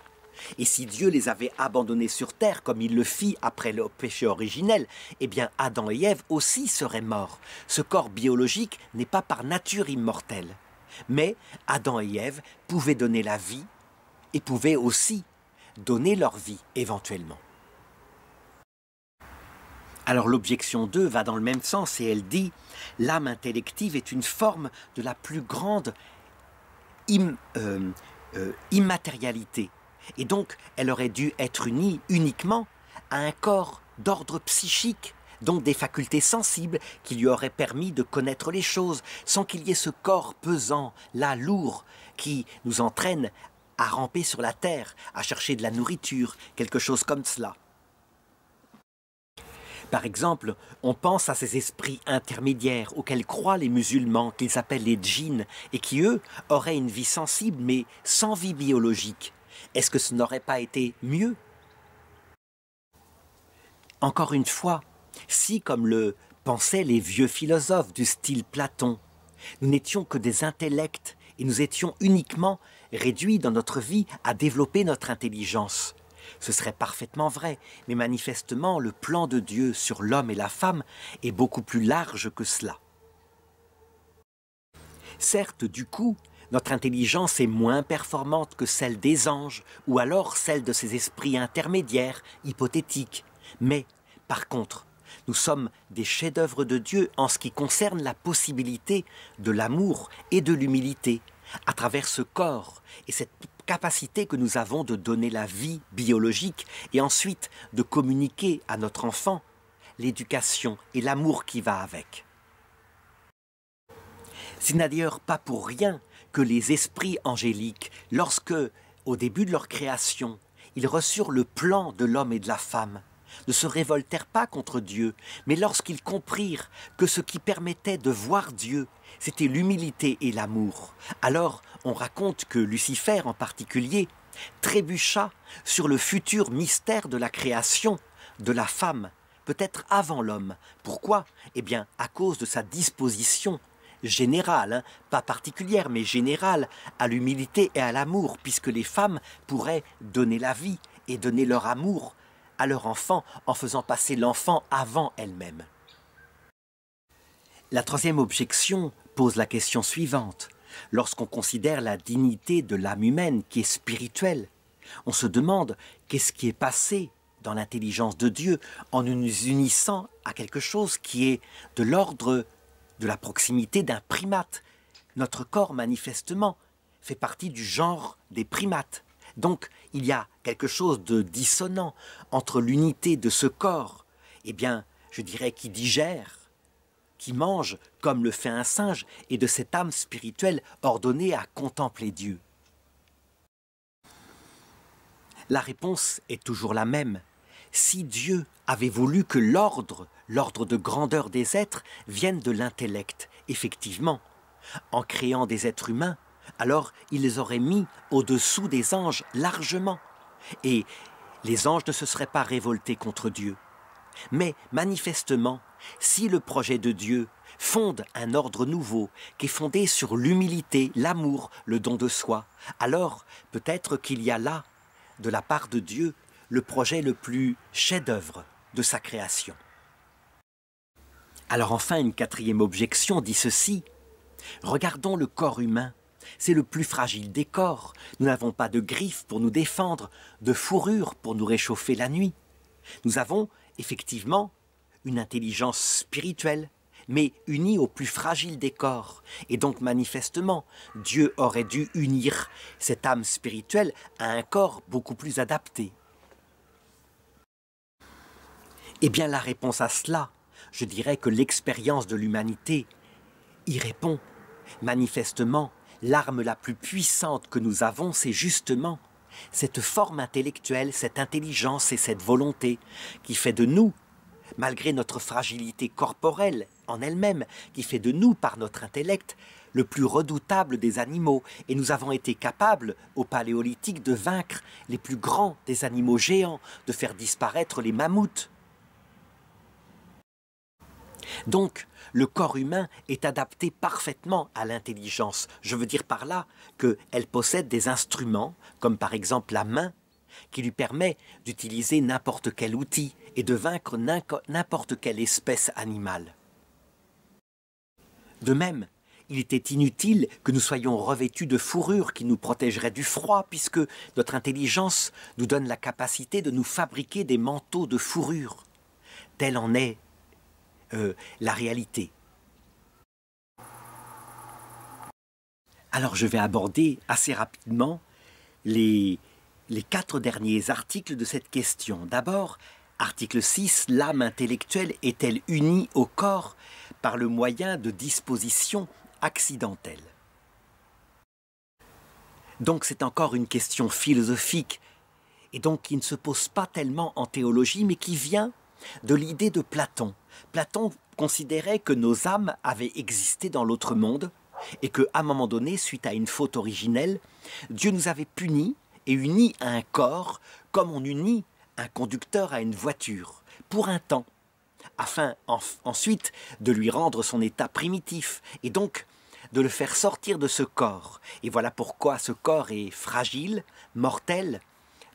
Et si Dieu les avait abandonnés sur terre, comme il le fit après le péché originel, eh bien Adam et Ève aussi seraient morts. Ce corps biologique n'est pas par nature immortel. Mais Adam et Ève pouvaient donner la vie et pouvaient aussi donner leur vie éventuellement. Alors l'objection 2 va dans le même sens et elle dit « L'âme intellective est une forme de la plus grande immatérialité. Et donc, elle aurait dû être unie uniquement à un corps d'ordre psychique, donc des facultés sensibles qui lui auraient permis de connaître les choses, sans qu'il y ait ce corps pesant, là, lourd, qui nous entraîne à ramper sur la terre, à chercher de la nourriture, quelque chose comme cela. Par exemple, on pense à ces esprits intermédiaires auxquels croient les musulmans, qu'ils appellent les djinns, et qui, eux, auraient une vie sensible, mais sans vie biologique. Est-ce que ce n'aurait pas été mieux? Encore une fois, si, comme le pensaient les vieux philosophes du style Platon, nous n'étions que des intellects et nous étions uniquement réduits dans notre vie à développer notre intelligence, ce serait parfaitement vrai, mais manifestement le plan de Dieu sur l'homme et la femme est beaucoup plus large que cela. Certes, du coup, notre intelligence est moins performante que celle des anges ou alors celle de ces esprits intermédiaires, hypothétiques. Mais, par contre, nous sommes des chefs-d'œuvre de Dieu en ce qui concerne la possibilité de l'amour et de l'humilité à travers ce corps et cette capacité que nous avons de donner la vie biologique et ensuite de communiquer à notre enfant l'éducation et l'amour qui va avec. Ce n'est d'ailleurs pas pour rien que les esprits angéliques, lorsque, au début de leur création, ils reçurent le plan de l'homme et de la femme, ne se révoltèrent pas contre Dieu, mais lorsqu'ils comprirent que ce qui permettait de voir Dieu, c'était l'humilité et l'amour, alors on raconte que Lucifer en particulier trébucha sur le futur mystère de la création de la femme, peut-être avant l'homme. Pourquoi? Eh bien, à cause de sa disposition générale, pas particulière, mais générale, à l'humilité et à l'amour, puisque les femmes pourraient donner la vie et donner leur amour à leur enfant en faisant passer l'enfant avant elle-même. La troisième objection pose la question suivante. Lorsqu'on considère la dignité de l'âme humaine qui est spirituelle, on se demande qu'est-ce qui est passé dans l'intelligence de Dieu en nous unissant à quelque chose qui est de l'ordre de la proximité d'un primate. Notre corps, manifestement, fait partie du genre des primates. Donc, il y a quelque chose de dissonant entre l'unité de ce corps, eh bien, je dirais, qui digère, qui mange comme le fait un singe, et de cette âme spirituelle ordonnée à contempler Dieu. La réponse est toujours la même. Si Dieu avait voulu que l'ordre de grandeur des êtres vienne de l'intellect, effectivement, en créant des êtres humains, alors il les aurait mis au-dessous des anges largement, et les anges ne se seraient pas révoltés contre Dieu. Mais manifestement, si le projet de Dieu fonde un ordre nouveau qui est fondé sur l'humilité, l'amour, le don de soi, alors peut-être qu'il y a là, de la part de Dieu, le projet le plus chef-d'œuvre de sa création. Alors enfin, une quatrième objection dit ceci. Regardons le corps humain. C'est le plus fragile des corps. Nous n'avons pas de griffes pour nous défendre, de fourrure pour nous réchauffer la nuit. Nous avons, effectivement, une intelligence spirituelle, mais unie au plus fragile des corps. Et donc, manifestement, Dieu aurait dû unir cette âme spirituelle à un corps beaucoup plus adapté. Eh bien, la réponse à cela, je dirais que l'expérience de l'humanité y répond. Manifestement, l'arme la plus puissante que nous avons, c'est justement cette forme intellectuelle, cette intelligence et cette volonté qui fait de nous, malgré notre fragilité corporelle en elle-même, qui fait de nous, par notre intellect, le plus redoutable des animaux. Et nous avons été capables, au Paléolithique, de vaincre les plus grands des animaux géants, de faire disparaître les mammouths. Donc, le corps humain est adapté parfaitement à l'intelligence. Je veux dire par là qu'elle possède des instruments, comme par exemple la main, qui lui permet d'utiliser n'importe quel outil et de vaincre n'importe quelle espèce animale. De même, il était inutile que nous soyons revêtus de fourrure qui nous protégerait du froid, puisque notre intelligence nous donne la capacité de nous fabriquer des manteaux de fourrure. Telle en est la réalité. Alors je vais aborder assez rapidement les 4 derniers articles de cette question. D'abord, article 6, l'âme intellectuelle est-elle unie au corps par le moyen de dispositions accidentelles? Donc c'est encore une question philosophique, et donc qui ne se pose pas tellement en théologie, mais qui vient de l'idée de Platon. Platon considérait que nos âmes avaient existé dans l'autre monde et qu'à un moment donné, suite à une faute originelle, Dieu nous avait punis et unis à un corps comme on unit un conducteur à une voiture, pour un temps, afin ensuite de lui rendre son état primitif et donc de le faire sortir de ce corps. Et voilà pourquoi ce corps est fragile, mortel,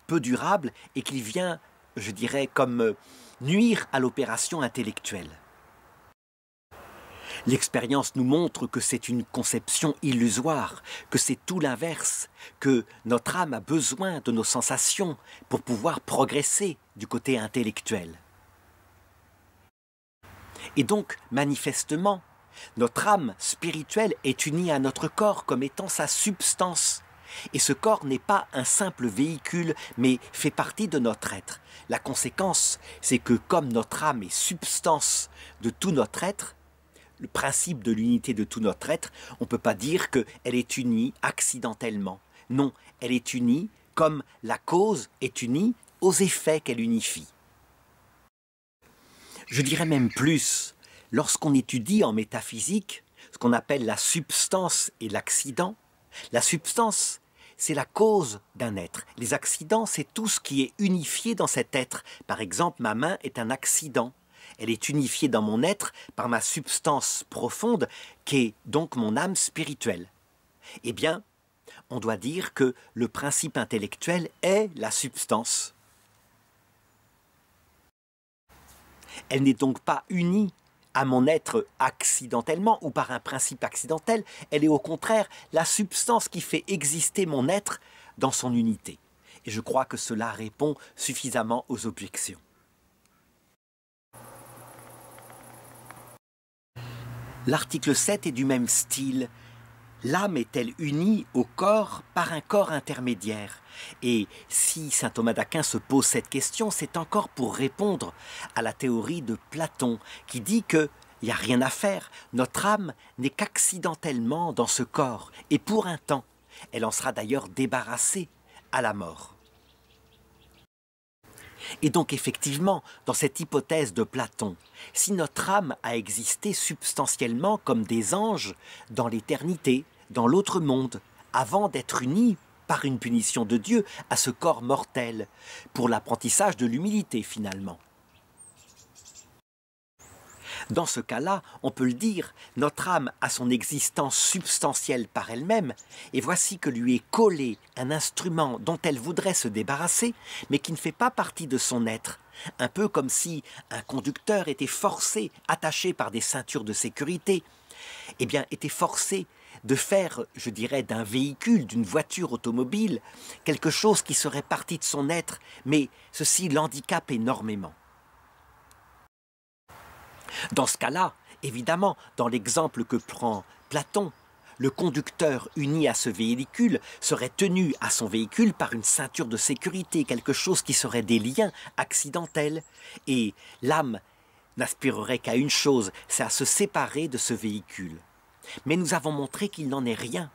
peu durable et qu'il vient, je dirais, comme nuire à l'opération intellectuelle. L'expérience nous montre que c'est une conception illusoire, que c'est tout l'inverse, que notre âme a besoin de nos sensations pour pouvoir progresser du côté intellectuel. Et donc, manifestement, notre âme spirituelle est unie à notre corps comme étant sa substance. Et ce corps n'est pas un simple véhicule, mais fait partie de notre être. La conséquence, c'est que comme notre âme est substance de tout notre être, le principe de l'unité de tout notre être, on ne peut pas dire qu'elle est unie accidentellement. Non, elle est unie comme la cause est unie aux effets qu'elle unifie. Je dirais même plus, lorsqu'on étudie en métaphysique ce qu'on appelle la substance et l'accident, la substance, c'est la cause d'un être. Les accidents, c'est tout ce qui est unifié dans cet être. Par exemple, ma main est un accident. Elle est unifiée dans mon être par ma substance profonde, qui est donc mon âme spirituelle. Eh bien, on doit dire que le principe intellectuel est la substance. Elle n'est donc pas unie à mon être accidentellement ou par un principe accidentel, elle est au contraire la substance qui fait exister mon être dans son unité. Et je crois que cela répond suffisamment aux objections. L'article 7 est du même style. L'âme est-elle unie au corps par un corps intermédiaire? Et si saint Thomas d'Aquin se pose cette question, c'est encore pour répondre à la théorie de Platon, qui dit qu'il n'y a rien à faire. Notre âme n'est qu'accidentellement dans ce corps, et pour un temps. Elle en sera d'ailleurs débarrassée à la mort. Et donc effectivement, dans cette hypothèse de Platon, si notre âme a existé substantiellement comme des anges dans l'éternité, dans l'autre monde, avant d'être unie par une punition de Dieu à ce corps mortel, pour l'apprentissage de l'humilité finalement. Dans ce cas-là, on peut le dire, notre âme a son existence substantielle par elle-même, et voici que lui est collé un instrument dont elle voudrait se débarrasser, mais qui ne fait pas partie de son être. Un peu comme si un conducteur était forcé, attaché par des ceintures de sécurité, eh bien, était forcé de faire, je dirais, d'un véhicule, d'une voiture automobile, quelque chose qui serait partie de son être, mais ceci l'handicape énormément. Dans ce cas-là, évidemment, dans l'exemple que prend Platon, le conducteur uni à ce véhicule serait tenu à son véhicule par une ceinture de sécurité, quelque chose qui serait des liens accidentels. Et l'âme n'aspirerait qu'à une chose, c'est à se séparer de ce véhicule. Mais nous avons montré qu'il n'en est rien,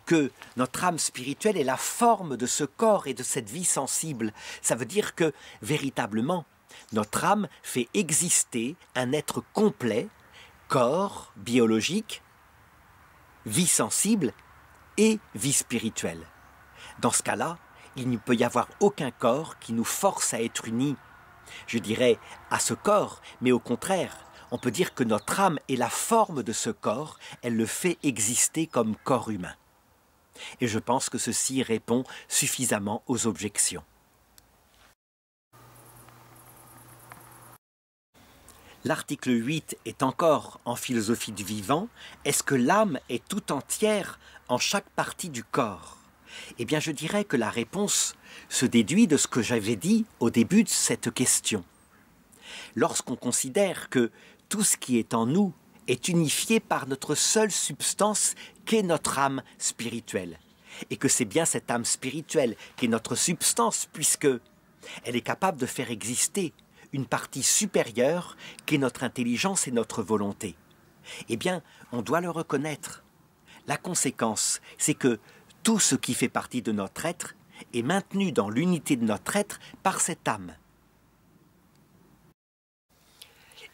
que notre âme spirituelle est la forme de ce corps et de cette vie sensible. Ça veut dire que, véritablement, notre âme fait exister un être complet, corps biologique, vie sensible et vie spirituelle. Dans ce cas-là, il ne peut y avoir aucun corps qui nous force à être unis, je dirais, à ce corps, mais au contraire, on peut dire que notre âme est la forme de ce corps, elle le fait exister comme corps humain. Et je pense que ceci répond suffisamment aux objections. L'article 8 est encore en philosophie du vivant. Est-ce que l'âme est tout entière en chaque partie du corps? Eh bien, je dirais que la réponse se déduit de ce que j'avais dit au début de cette question. Lorsqu'on considère que tout ce qui est en nous est unifié par notre seule substance qu'est notre âme spirituelle, et que c'est bien cette âme spirituelle qui est notre substance, puisque elle est capable de faire exister une partie supérieure qui est notre intelligence et notre volonté. Eh bien, on doit le reconnaître. La conséquence, c'est que tout ce qui fait partie de notre être est maintenu dans l'unité de notre être par cette âme.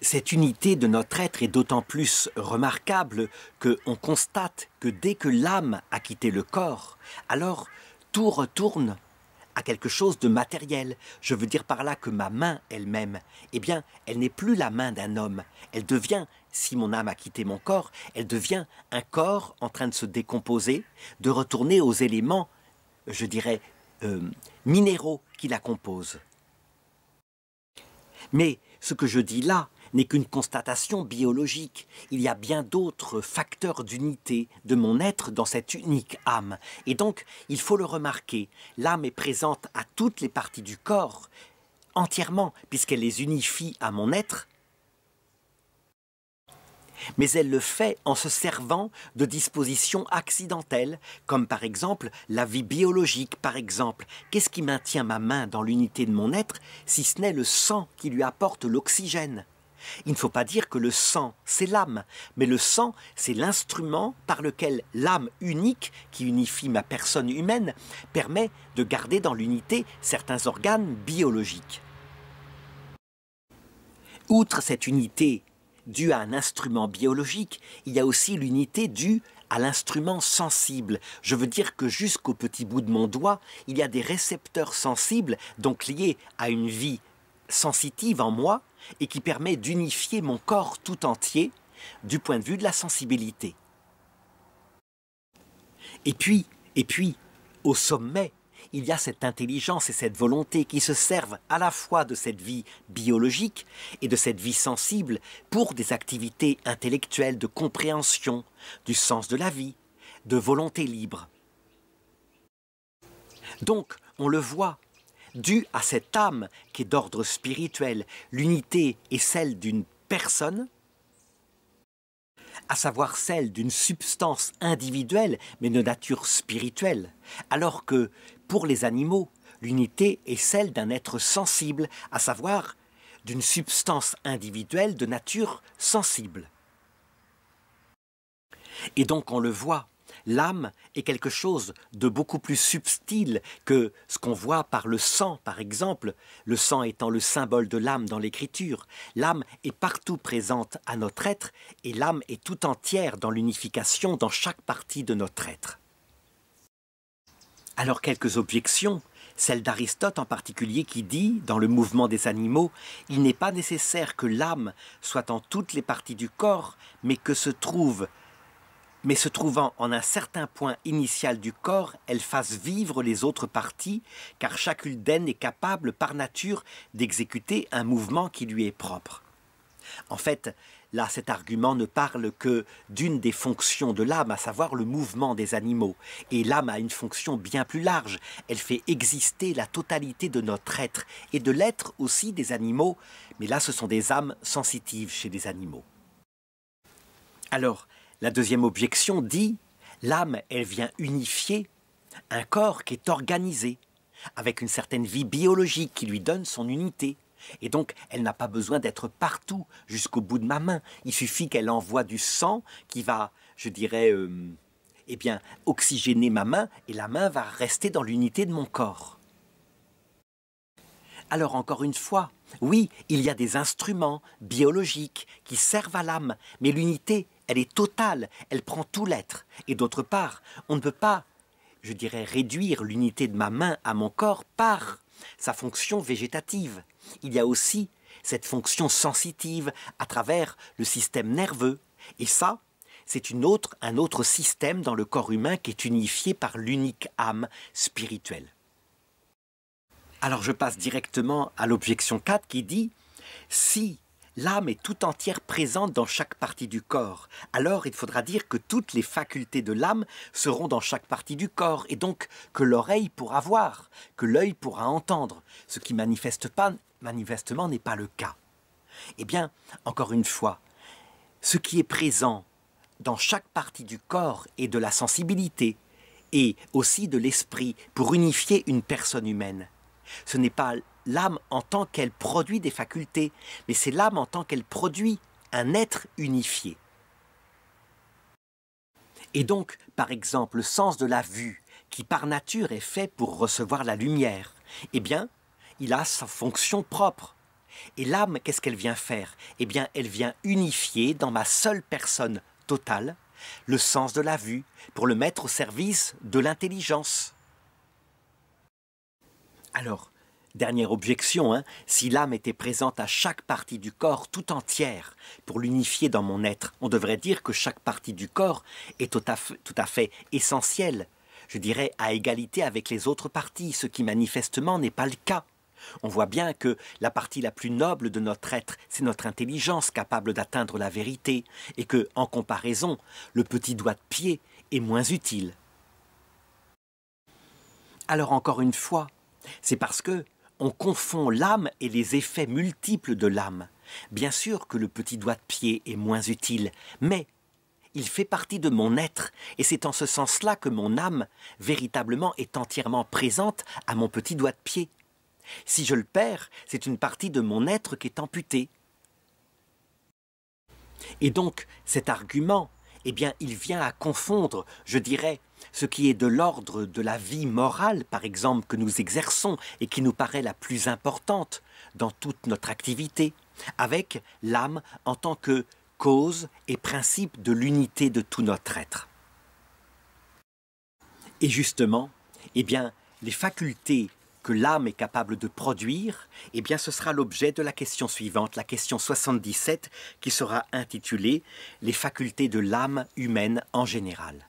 Cette unité de notre être est d'autant plus remarquable qu'on constate que dès que l'âme a quitté le corps, alors tout retourne à quelque chose de matériel. Je veux dire par là que ma main elle-même, eh bien, elle n'est plus la main d'un homme. Elle devient, si mon âme a quitté mon corps, elle devient un corps en train de se décomposer, de retourner aux éléments, je dirais, minéraux qui la composent. Mais ce que je dis là n'est qu'une constatation biologique. Il y a bien d'autres facteurs d'unité de mon être dans cette unique âme. Et donc, il faut le remarquer, l'âme est présente à toutes les parties du corps, entièrement, puisqu'elle les unifie à mon être, mais elle le fait en se servant de dispositions accidentelles, comme par exemple la vie biologique, par exemple. Qu'est-ce qui maintient ma main dans l'unité de mon être, si ce n'est le sang qui lui apporte l'oxygène? Il ne faut pas dire que le sang, c'est l'âme, mais le sang, c'est l'instrument par lequel l'âme unique, qui unifie ma personne humaine, permet de garder dans l'unité certains organes biologiques. Outre cette unité due à un instrument biologique, il y a aussi l'unité due à l'instrument sensible. Je veux dire que jusqu'au petit bout de mon doigt, il y a des récepteurs sensibles, donc liés à une vie sensitive en moi, et qui permet d'unifier mon corps tout entier du point de vue de la sensibilité. Et puis, au sommet, il y a cette intelligence et cette volonté qui se servent à la fois de cette vie biologique et de cette vie sensible pour des activités intellectuelles de compréhension, du sens de la vie, de volonté libre. Donc, on le voit, dû à cette âme qui est d'ordre spirituel, l'unité est celle d'une personne, à savoir celle d'une substance individuelle, mais de nature spirituelle, alors que, pour les animaux, l'unité est celle d'un être sensible, à savoir d'une substance individuelle de nature sensible. Et donc on le voit, l'âme est quelque chose de beaucoup plus subtil que ce qu'on voit par le sang, par exemple, le sang étant le symbole de l'âme dans l'écriture. L'âme est partout présente à notre être et l'âme est tout entière dans l'unification dans chaque partie de notre être. Alors quelques objections. Celle d'Aristote en particulier qui dit, dans le mouvement des animaux, il n'est pas nécessaire que l'âme soit en toutes les parties du corps, mais se trouvant en un certain point initial du corps, elle fasse vivre les autres parties, car chacune d'elles est capable par nature d'exécuter un mouvement qui lui est propre. En fait, là, cet argument ne parle que d'une des fonctions de l'âme, à savoir le mouvement des animaux. Et l'âme a une fonction bien plus large. Elle fait exister la totalité de notre être et de l'être aussi des animaux. Mais là, ce sont des âmes sensitives chez les animaux. Alors, la deuxième objection dit, l'âme, elle vient unifier un corps qui est organisé, avec une certaine vie biologique qui lui donne son unité. Et donc, elle n'a pas besoin d'être partout, jusqu'au bout de ma main. Il suffit qu'elle envoie du sang qui va, je dirais, oxygéner ma main, et la main va rester dans l'unité de mon corps. Alors, encore une fois, oui, il y a des instruments biologiques qui servent à l'âme, mais l'unité, elle est totale, elle prend tout l'être. Et d'autre part, on ne peut pas, je dirais, réduire l'unité de ma main à mon corps par sa fonction végétative. Il y a aussi cette fonction sensitive à travers le système nerveux. Et ça, c'est un autre système dans le corps humain qui est unifié par l'unique âme spirituelle. Alors je passe directement à l'objection 4 qui dit « Si l'âme est tout entière présente dans chaque partie du corps, alors il faudra dire que toutes les facultés de l'âme seront dans chaque partie du corps, et donc que l'oreille pourra voir, que l'œil pourra entendre, ce qui manifestement n'est pas le cas. » Eh bien, encore une fois, ce qui est présent dans chaque partie du corps et de la sensibilité, et aussi de l'esprit, pour unifier une personne humaine, ce n'est pas l'âme en tant qu'elle produit des facultés, mais c'est l'âme en tant qu'elle produit un être unifié. Et donc, par exemple, le sens de la vue, qui par nature est fait pour recevoir la lumière, eh bien, il a sa fonction propre. Et l'âme, qu'est-ce qu'elle vient faire? Eh bien, elle vient unifier dans ma seule personne totale le sens de la vue pour le mettre au service de l'intelligence. Alors, dernière objection, si l'âme était présente à chaque partie du corps tout entière pour l'unifier dans mon être, on devrait dire que chaque partie du corps est tout à fait essentielle, je dirais à égalité avec les autres parties, ce qui manifestement n'est pas le cas. On voit bien que la partie la plus noble de notre être, c'est notre intelligence capable d'atteindre la vérité, et que, en comparaison, le petit doigt de pied est moins utile. Alors encore une fois, c'est parce que on confond l'âme et les effets multiples de l'âme. Bien sûr que le petit doigt de pied est moins utile, mais il fait partie de mon être, et c'est en ce sens-là que mon âme, véritablement, est entièrement présente à mon petit doigt de pied. Si je le perds, c'est une partie de mon être qui est amputée. Et donc, cet argument, eh bien, il vient à confondre, je dirais, ce qui est de l'ordre de la vie morale, par exemple, que nous exerçons et qui nous paraît la plus importante dans toute notre activité, avec l'âme en tant que cause et principe de l'unité de tout notre être. Et justement, eh bien, les facultés que l'âme est capable de produire, eh bien ce sera l'objet de la question suivante, la question 77, qui sera intitulée « Les facultés de l'âme humaine en général ».